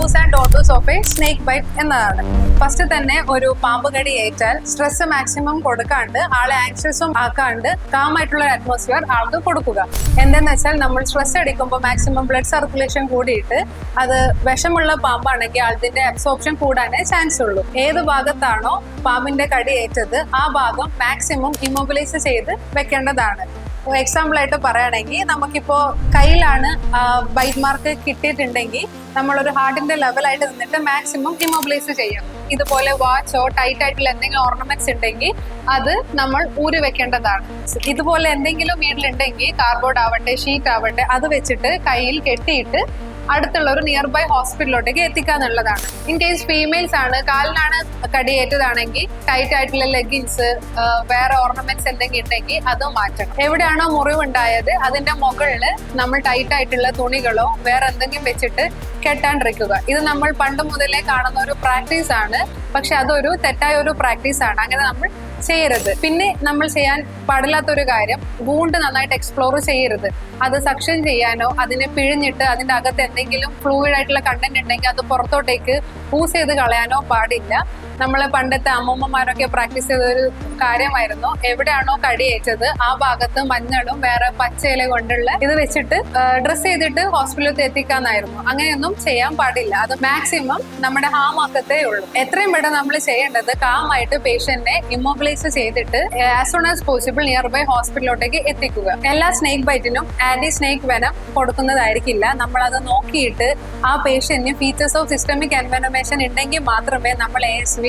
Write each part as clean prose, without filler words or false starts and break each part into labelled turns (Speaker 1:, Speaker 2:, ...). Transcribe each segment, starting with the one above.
Speaker 1: Dos and don'ts of a snake bite എന്നതാണ്. First തന്നെ ഒരു പാമ്പ് കടി ഏറ്റാൽ സ്ട്രെസ് മാക്സിമം കൊടുക്കാണ്ട് ആളെ ആങ്ഷ്യസും ആക്കാണ്ട് കാമായിട്ടുള്ള ഒരു അറ്റ്മോസ്ഫിയർ ആൾക്ക് കൊടുക്കുക. എന്തെന്ന് വെച്ചാൽ നമ്മൾ സ്ട്രെസ് അടിക്കുമ്പോൾ മാക്സിമം ബ്ലഡ് സർക്കുലേഷൻ കൂടിയിട്ട് അത് വിഷമുള്ള പാമ്പാണെങ്കിൽ അതിന്റെ അബ്സോർപ്ഷൻ കൂടാനേ ചാൻസ് ഉള്ളൂ. ഏത് ഭാഗത്താണോ പാമ്പിന്റെ കടി ഏറ്റത് ആ ഭാഗം മാക്സിമം ഇമ്മൊബിലൈസ് ചെയ്ത് വെക്കേണ്ടതാണ്. എക്സാമ്പിൾ ആയിട്ട് പറയുകയാണെങ്കിൽ നമുക്കിപ്പോ കയ്യിലാണ് ബൈറ്റ് മാർക്ക് കിട്ടിയിട്ടുണ്ടെങ്കിൽ നമ്മളൊരു ഹാർട്ടിന്റെ ലെവലായിട്ട് നിന്നിട്ട് മാക്സിമം ഇമ്മൊബിലൈസ് ചെയ്യാം. ഇതുപോലെ വാച്ചോ ടൈറ്റ് ആയിട്ടുള്ള എന്തെങ്കിലും ഓർണമെന്റ്സ് ഉണ്ടെങ്കിൽ അത് നമ്മൾ ഊരി വെക്കേണ്ടതാണ്. ഇതുപോലെ എന്തെങ്കിലും വീട്ടിലുണ്ടെങ്കിൽ കാർഡ്ബോർഡ് ആവട്ടെ ഷീറ്റ് ആവട്ടെ അത് വെച്ചിട്ട് കയ്യിൽ കെട്ടിയിട്ട് അടുത്തുള്ള ഒരു നിയർ ബൈ ഹോസ്പിറ്റലിലോട്ടേക്ക് എത്തിക്കാന്നുള്ളതാണ്. ഇൻ കേസ് ഫീമെയിൽസ് ആണ്, കാലിനാണ് കടിയേറ്റതാണെങ്കിൽ ടൈറ്റ് ആയിട്ടുള്ള ലെഗിൻസ് വേറെ ഓർണമെന്റ്സ് എന്തെങ്കിലും ഉണ്ടെങ്കിൽ അത് മാറ്റണം. എവിടെയാണോ മുറിവുണ്ടായത് അതിന്റെ മുകളിൽ നമ്മൾ ടൈറ്റ് ആയിട്ടുള്ള തുണികളോ വേറെ എന്തെങ്കിലും വെച്ചിട്ട് കെട്ടാണ്ടിരിക്കുക. ഇത് നമ്മൾ പണ്ട് മുതലേ കാണുന്ന ഒരു പ്രാക്ടീസ് ആണ്. പക്ഷെ അതൊരു തെറ്റായ ഒരു പ്രാക്ടീസ് ആണ്. അങ്ങനെ നമ്മൾ ചെയ്യരുത്. പിന്നെ നമ്മൾ ചെയ്യാൻ പാടില്ലാത്തൊരു കാര്യം, വൂണ്ട് നന്നായിട്ട് എക്സ്പ്ലോർ ചെയ്യരുത്. അത് സക്ഷൻ ചെയ്യാനോ അതിനെ പിഴിഞ്ഞിട്ട് അതിന്റെ അകത്ത് എന്തെങ്കിലും ഫ്ലൂയിഡ് ആയിട്ടുള്ള കണ്ടന്റ് ഉണ്ടെങ്കിൽ അത് പുറത്തോട്ടേക്ക് യൂസ് ചെയ്ത് കളയാനോ പാടില്ല. നമ്മളെ പണ്ടത്തെ അമ്മൂമ്മമാരൊക്കെ പ്രാക്ടീസ് ചെയ്തൊരു കാര്യമായിരുന്നു, എവിടെയാണോ കടിയേറ്റത് ആ ഭാഗത്ത് മഞ്ഞളും വേറെ പച്ചയില കൊണ്ടുള്ള ഇത് വെച്ചിട്ട് ഡ്രസ് ചെയ്തിട്ട് ഹോസ്പിറ്റലിൽ എത്തിക്കാന്നായിരുന്നു. അങ്ങനെയൊന്നും ചെയ്യാൻ പാടില്ല. അത് മാക്സിമം നമ്മുടെ ഹാമാക്കത്തേ ഉള്ളൂ. എത്രയും പെട്ടെന്ന് നമ്മൾ ചെയ്യേണ്ടത് കാമായിട്ട് പേഷ്യന്റിനെ ഇമ്മൊബിലൈസ് ചെയ്തിട്ട് as soon as possible nearby ഹോസ്പിറ്റലിലോട്ടേക്ക് എത്തിക്കുക. എല്ലാ സ്നേക്ക് ബൈറ്റിനും ആന്റി സ്നേക്ക് വെനം കൊടുക്കുന്നതായിരിക്കില്ല. നമ്മളത് നോക്കിയിട്ട് ആ പേഷ്യന്റിന് ഫീച്ചേഴ്സ് ഓഫ് സിസ്റ്റമിക് എൻവെനമേഷൻ ഉണ്ടെങ്കിൽ മാത്രമേ നമ്മൾ ASV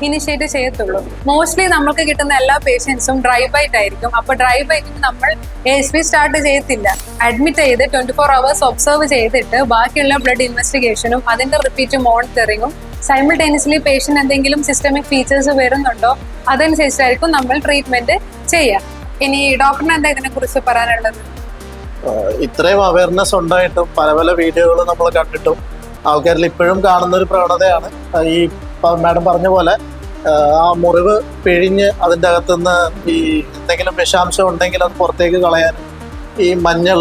Speaker 1: ഇനിഷ്യേറ്റ് ചെയ്യത്തുള്ളൂ. മോസ്റ്റ്ലി നമുക്ക് കിട്ടുന്ന എല്ലാ പേഷ്യൻസും ഡ്രൈ ബൈറ്റ് ആയിരിക്കും. അപ്പൊ ഡ്രൈ ബൈറ്റിന് നമ്മൾ ASV സ്റ്റാർട്ട് ചെയ്യത്തില്ല. അഡ്മിറ്റ് ചെയ്ത് 24 hours ഒബ്സർവ് ചെയ്തിട്ട് ബാക്കിയുള്ള ബ്ലഡ് ഇൻവെസ്റ്റിഗേഷനും അതിന്റെ റിപ്പീറ്റ് മോണിറ്ററിങ്ങും സൈമിൾട്ടേനിയസ്ലി പേഷ്യന്റ് എന്തെങ്കിലും സിസ്റ്റമിക് ഫീച്ചേഴ്സ് വരുന്നുണ്ടോ അതനുസരിച്ചായിരിക്കും നമ്മൾ ട്രീറ്റ്മെന്റ് ചെയ്യാം. ഇനി ഡോക്ടറിന് എന്താ ഇതിനെ കുറിച്ച് പറയാനുള്ളത്?
Speaker 2: ഇത്രയും അവയർനെസ് ഉണ്ടായിട്ടും പല പല വീഡിയോകൾ നമ്മൾ കണ്ടിട്ടും ആൾക്കാരിൽ ഇപ്പോഴും കാണുന്ന ഒരു പ്രവണതയാണ് ഈ മാഡം പറഞ്ഞ പോലെ ആ മുറിവ് പിഴിഞ്ഞ് അതിൻ്റെ അകത്തുനിന്ന് ഈ എന്തെങ്കിലും വിഷാംശം ഉണ്ടെങ്കിൽ അത് പുറത്തേക്ക് കളയാനും ഈ മഞ്ഞൾ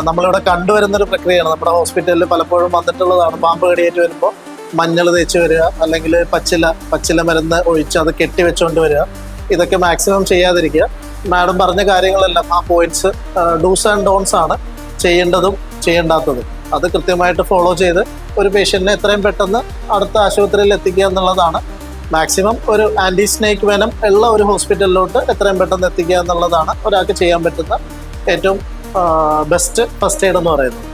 Speaker 2: നമ്മളിവിടെ കണ്ടുവരുന്നൊരു പ്രക്രിയയാണ്. നമ്മുടെ ഹോസ്പിറ്റലിൽ പലപ്പോഴും വന്നിട്ടുള്ളതാണ്. പാമ്പ് കടിയേറ്റ് വരുമ്പോൾ മഞ്ഞൾ തേച്ച് വരിക, അല്ലെങ്കിൽ പച്ചില മരുന്ന് ഒഴിച്ച് അത് കെട്ടി വെച്ചുകൊണ്ട് വരിക. ഇതൊക്കെ മാക്സിമം ചെയ്യാതിരിക്കുക. മാഡം പറഞ്ഞ കാര്യങ്ങളെല്ലാം ആ പോയിന്റ്സ് ഡൂസ് ആൻഡ് ഡോൺസ് ആണ്, ചെയ്യേണ്ടതും ചെയ്യേണ്ടാത്തതും. അത് കൃത്യമായിട്ട് ഫോളോ ചെയ്ത് ഒരു പേഷ്യന്റിനെ എത്രയും പെട്ടെന്ന് അടുത്ത ആശുപത്രിയിൽ എത്തിക്കുക എന്നുള്ളതാണ്. മാക്സിമം ഒരു ആന്റി സ്നേക്ക് വെനം ഉള്ള ഒരു ഹോസ്പിറ്റലിലോട്ട് എത്രയും പെട്ടെന്ന് എത്തിക്കുക എന്നുള്ളതാണ് ഒരാൾക്ക് ചെയ്യാൻ പറ്റുന്ന ഏറ്റവും ബെസ്റ്റ് ഫസ്റ്റ് എയ്ഡ് എന്ന് പറയുന്നത്.